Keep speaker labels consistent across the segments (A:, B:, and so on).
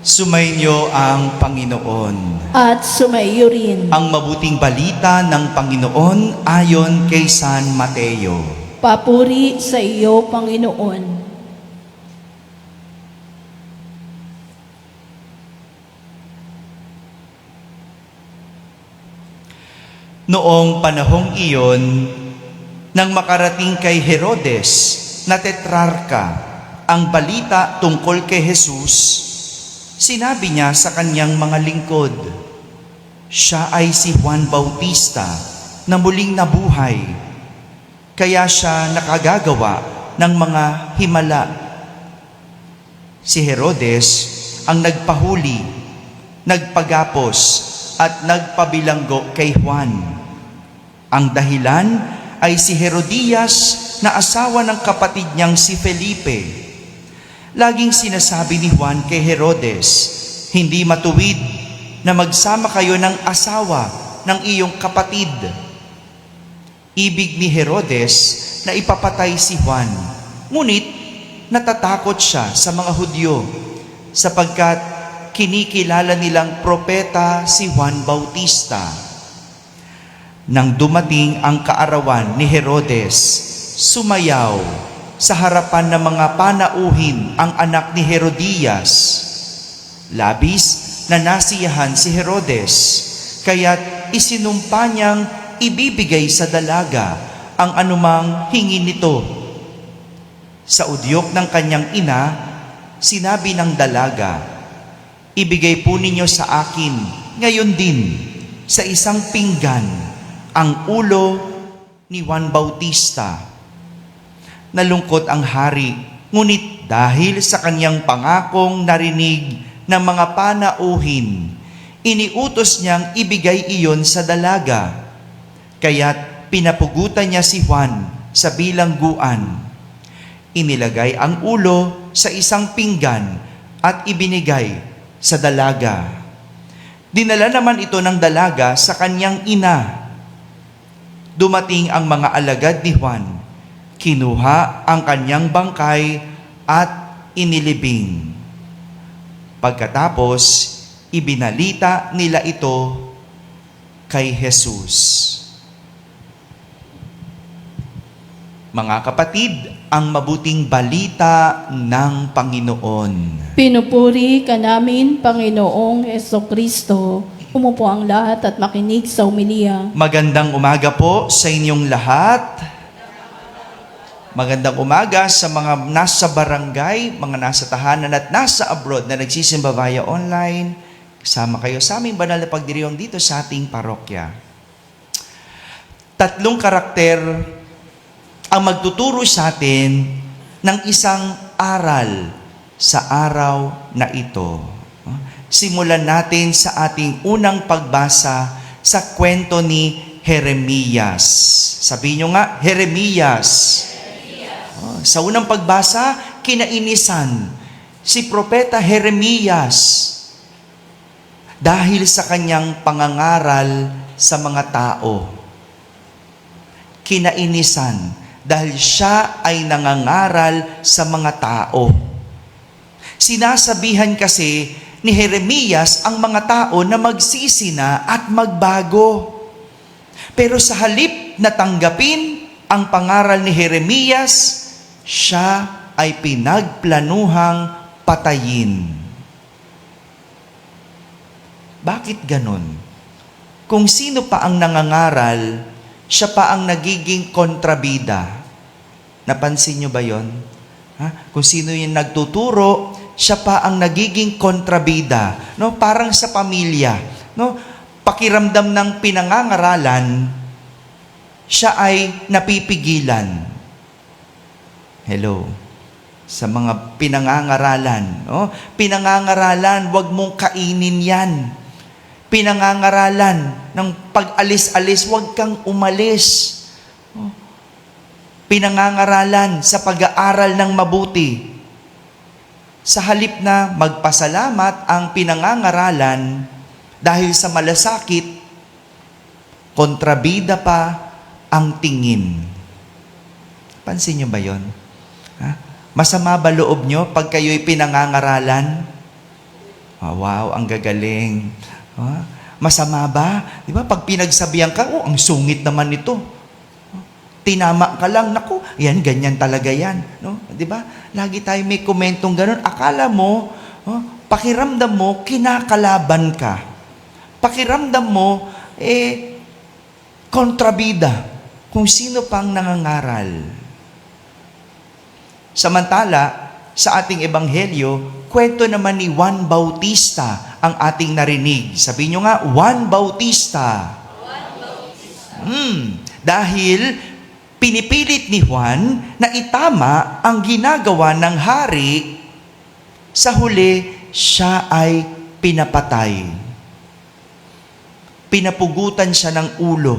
A: Sumainyo ang Panginoon.
B: At sumaiyo rin.
A: Ang mabuting balita ng Panginoon ayon kay San Mateo.
B: Papuri sa iyo, Panginoon.
A: Noong panahong iyon, nang makarating kay Herodes na tetrarka ang balita tungkol kay Jesus, sinabi niya sa kanyang mga lingkod, siya ay si Juan Bautista na muling nabuhay, kaya siya nakagagawa ng mga himala. Si Herodes ang nagpahuli, nagpagapos at nagpabilanggo kay Juan. Ang dahilan ay si Herodias na asawa ng kapatid niyang si Felipe. Laging sinasabi ni Juan kay Herodes, hindi matuwid na magsama kayo ng asawa ng iyong kapatid. Ibig ni Herodes na ipapatay si Juan. Ngunit natatakot siya sa mga Hudyo sapagkat kinikilala nilang propeta si Juan Bautista. Nang dumating ang kaarawan ni Herodes, sumayaw sa harapan ng mga panauhin ang anak ni Herodias. Labis na nasiyahan si Herodes, kaya't isinumpa niyang ibibigay sa dalaga ang anumang hingin nito. Sa udyok ng kanyang ina, sinabi ng dalaga, ibigay po ninyo sa akin ngayon din sa isang pinggan ang ulo ni Juan Bautista. Nalungkot ang hari, ngunit dahil sa kanyang pangakong narinig ng mga panauhin, iniutos niyang ibigay iyon sa dalaga. Kaya't pinapugutan niya si Juan sa bilangguan. Inilagay ang ulo sa isang pinggan at ibinigay sa dalaga. Dinala naman ito ng dalaga sa kanyang ina. Dumating ang mga alagad ni Juan. Kinuha ang kanyang bangkay at inilibing. Pagkatapos, ibinalita nila ito kay Jesus. Mga kapatid, ang mabuting balita ng Panginoon.
B: Pinupuri ka namin, Panginoong Hesukristo. Umupo ang lahat at makinig sa umilia.
A: Magandang umaga po sa inyong lahat. Magandang umaga sa mga nasa barangay, mga nasa tahanan at nasa abroad na nagsisimba via online. Kasama kayo sa aming banal na pagdiriwang dito sa ating parokya. 3 karakter ang magtuturo sa atin ng isang aral sa araw na ito. Simulan natin sa ating unang pagbasa sa kwento ni Jeremias. Sabihin nyo nga, Jeremias. Sa unang pagbasa, kinainisan si Propeta Jeremias dahil sa kanyang pangangaral sa mga tao. Kinainisan dahil siya ay nangangaral sa mga tao. Sinasabihan kasi ni Jeremias ang mga tao na magsisi na at magbago. Pero sa halip na tanggapin ang pangaral ni Jeremias, siya ay pinagplanuhang patayin. Bakit ganon? Kung sino pa ang nangangaral, siya pa ang nagiging kontrabida. Napansin nyo ba yon? Kung sino yung nagtuturo, siya pa ang nagiging kontrabida. No? Parang sa pamilya. No? Pakiramdam ng pinangangaralan, siya ay napipigilan. Hello. Sa mga pinangangaralan. No? Pinangangaralan, wag mong kainin yan. Pinangangaralan ng pag-alis-alis, wag kang umalis. No? Pinangangaralan sa pag-aaral ng mabuti. Sa halip na magpasalamat ang pinangangaralan dahil sa malasakit, kontrabida pa ang tingin. Pansin niyo ba yon? Masama ba loob nyo pag kayo'y pinangangaralan? Wow, ang gagaling. Masama ba? Di ba? Pag pinagsabihan ka, ang sungit naman nito. Tinama ka lang, naku, yan, ganyan talaga yan. No? Di ba? Lagi tayo may komentong ganun. Akala mo, pakiramdam mo, kinakalaban ka. Pakiramdam mo, kontrabida kung sino pang nangangaral. Samantala, sa ating ebanghelyo, kwento naman ni Juan Bautista ang ating narinig. Sabi nyo nga, Juan Bautista. Dahil pinipilit ni Juan na itama ang ginagawa ng hari, sa huli, siya ay pinapatay. Pinapugutan siya ng ulo.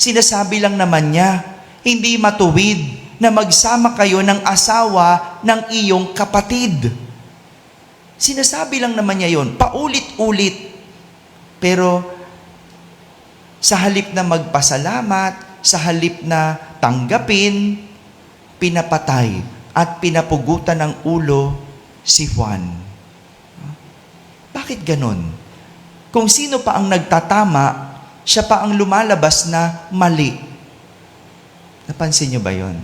A: Sinasabi lang naman niya, hindi matuwid na magsama kayo ng asawa ng iyong kapatid. Sinasabi lang naman niya yon, paulit-ulit. Pero sa halip na magpasalamat, sa halip na tanggapin, pinapatay at pinapugutan ng ulo si Juan. Bakit ganon? Kung sino pa ang nagtatama, siya pa ang lumalabas na mali. Napansin niyo ba yon?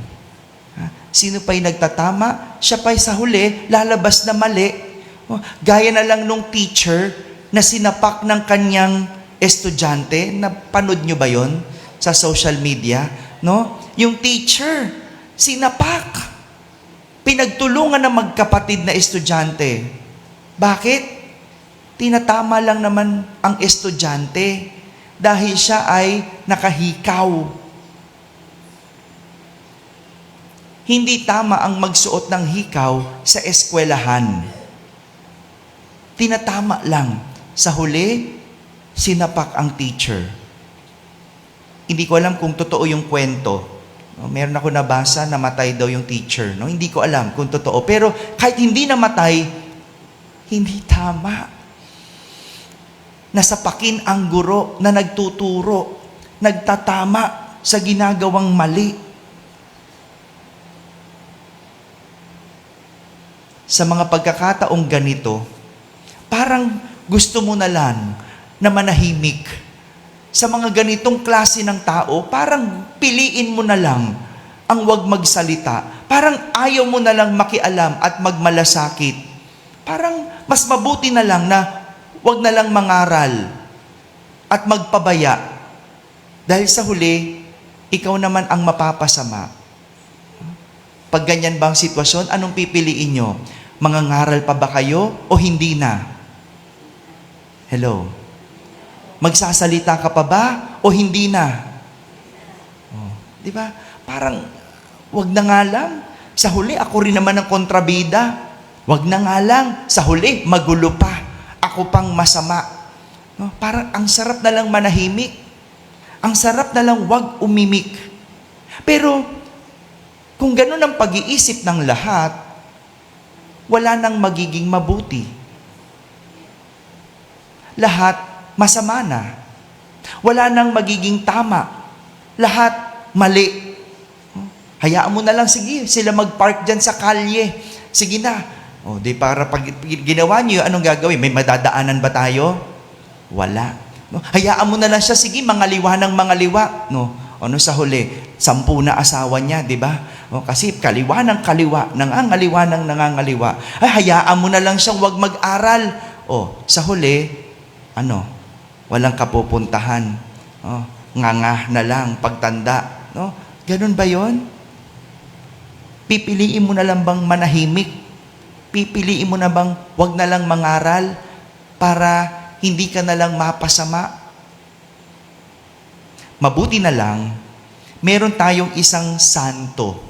A: Sino pa'y nagtatama, siya pa'y sa huli, lalabas na mali. Gaya na lang nung teacher na sinapak ng kanyang estudyante. Napanood nyo ba yon sa social media? No? Yung teacher, sinapak. Pinagtulungan ng magkapatid na estudyante. Bakit? Tinatama lang naman ang estudyante dahil siya ay nakahikaw. Hindi tama ang magsuot ng hikaw sa eskwelahan. Tinatama lang. Sa huli, sinapak ang teacher. Hindi ko alam kung totoo yung kwento. Meron ako nabasa, namatay daw yung teacher. Hindi ko alam kung totoo. Pero kahit hindi namatay, hindi tama. Nasapakin ang guro na nagtuturo, nagtatama sa ginagawang mali. Sa mga pagkakataong ganito, parang gusto mo na lang na manahimik. Sa mga ganitong klase ng tao, parang piliin mo na lang ang wag magsalita. Parang ayaw mo na lang makialam at magmalasakit. Parang mas mabuti na lang na wag na lang mangaral at magpabaya. Dahil sa huli, ikaw naman ang mapapasama. Pag ganyan ba ang sitwasyon, anong pipiliin nyo? Mangangaral pa ba kayo o hindi na? Hello? Magsasalita ka pa ba o hindi na? Di ba? Parang, wag na nga lang. Sa huli, ako rin naman ang kontrabida. Wag na nga lang. Sa huli, magulo pa. Ako pang masama. Parang ang sarap na lang manahimik. Ang sarap na lang wag umimik. Pero, kung ganun ang pag-iisip ng lahat, wala nang magiging mabuti. Lahat masama na. Wala nang magiging tama. Lahat mali. Hayaan mo na lang, sige, sila mag-park dyan sa kalye. Sige na. Di para pag ginawa niyo, anong gagawin? May madadaanan ba tayo? Wala. Hayaan mo na lang siya, sige, mangaliwa ng mangaliwa. Sa huli? 10 na asawa niya, di ba? Kasi kaliwa ng kaliwa, nangangaliwa ng nangangaliwa. Hayaan mo na lang siyang wag mag-aral. Sa huli, walang kapupuntahan. Nganga na lang, pagtanda. Ganun ba yon? Pipiliin mo na lang bang manahimik? Pipiliin mo na bang wag na lang mangaral para hindi ka na lang mapasama? Mabuti na lang, meron tayong isang santo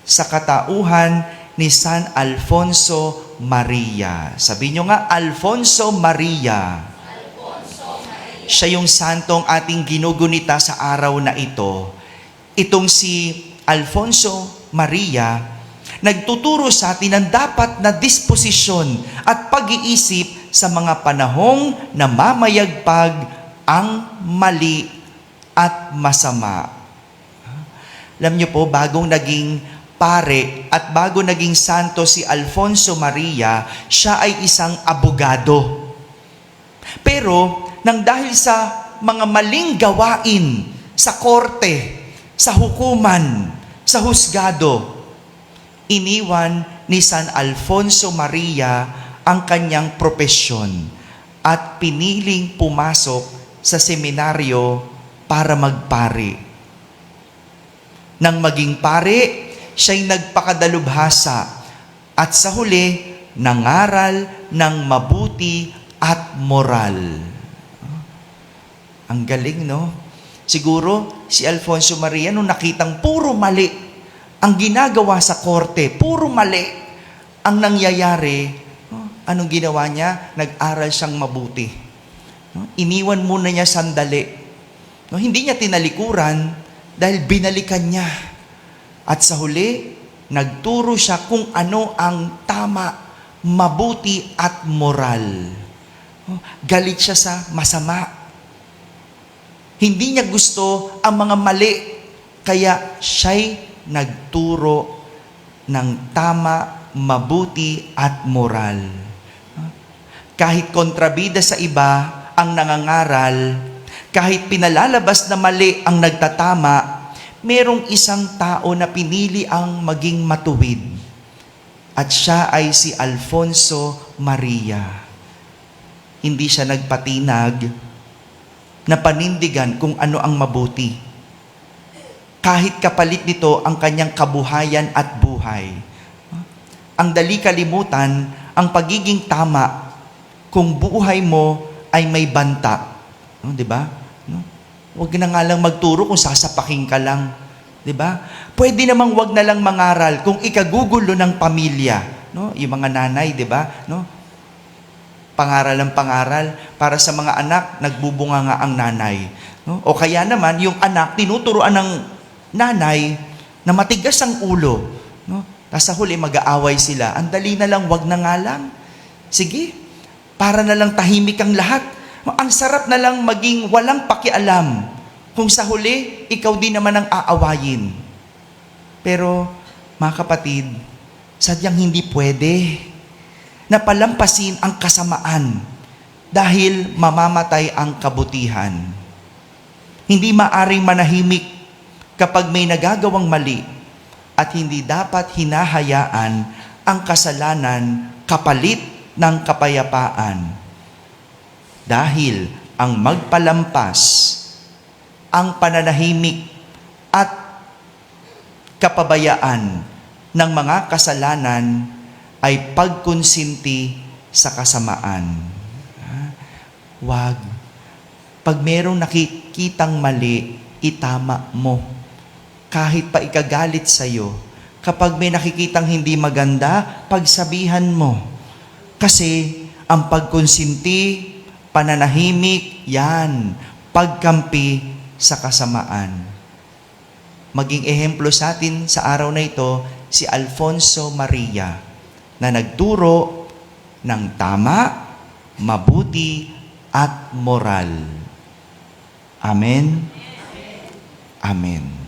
A: sa katauhan ni San Alfonso Maria. Sabi nyo nga, Alfonso Maria. Siya yung santong ating ginugunita sa araw na ito. Itong si Alfonso Maria, nagtuturo sa atin ng dapat na disposisyon at pag-iisip sa mga panahong namamayagpag ang mali at masama. Alam niyo po, bagong naging pare at bago naging santo si Alfonso Maria, siya ay isang abogado. Pero nang dahil sa mga maling gawain sa korte, sa hukuman, sa husgado, iniwan ni San Alfonso Maria ang kanyang propesyon at piniling pumasok sa seminaryo para magpari. Nang maging pare, siya'y nagpakadalubhasa at sa huli, nangaral ng mabuti at moral. Ang galing, no? Siguro, si Alfonso Maria, nung nakitang puro mali ang ginagawa sa korte, puro mali ang nangyayari, anong ginawa niya? Nag-aral siyang mabuti. Iniwan muna niya sandali. Hindi niya tinalikuran dahil binalikan niya. At sa huli, nagturo siya kung ano ang tama, mabuti at moral. Galit siya sa masama. Hindi niya gusto ang mga mali, kaya siya'y nagturo ng tama, mabuti at moral. Kahit kontrabida sa iba ang nangangaral, kahit pinalalabas na mali ang nagtatama, merong isang tao na pinili ang maging matuwid. At siya ay si Alfonso Maria. Hindi siya nagpatinag na panindigan kung ano ang mabuti. Kahit kapalit nito ang kanyang kabuhayan at buhay. Ang dali kalimutan ang pagiging tama kung buhay mo ay may banta. Di ba? Huwag na nga lang magturo kung sasapaking ka lang. Di ba? Pwede namang wag na lang mangaral kung ikagugulo ng pamilya. No? Yung mga nanay, di ba? No? Pangaral ang pangaral. Para sa mga anak, nagbubunga nga ang nanay. No? O kaya naman, yung anak, tinuturuan ng nanay na matigas ang ulo. No? Tapos sa huli, mag-aaway sila. Ang dali na lang, wag na nga lang. Sige, para na lang tahimik ang lahat. Ang sarap na lang maging walang pakialam kung sa huli, ikaw din naman ang aawayin. Pero, mga kapatid, sadyang hindi pwede na palampasin ang kasamaan dahil mamamatay ang kabutihan. Hindi maaring manahimik kapag may nagagawang mali at hindi dapat hinahayaan ang kasalanan kapalit ng kapayapaan. Dahil ang magpalampas, ang pananahimik at kapabayaan ng mga kasalanan ay pagkonsinti sa kasamaan. Wag. Pag merong nakikitang mali, itama mo. Kahit pa ikagalit sa'yo. Kapag may nakikitang hindi maganda, pagsabihan mo. Kasi ang pagkonsinti, pananahimik, yan, pagkampi sa kasamaan. Maging ehemplo sa atin sa araw na ito, si Alfonso Maria, na nagturo ng tama, mabuti, at moral. Amen? Amen.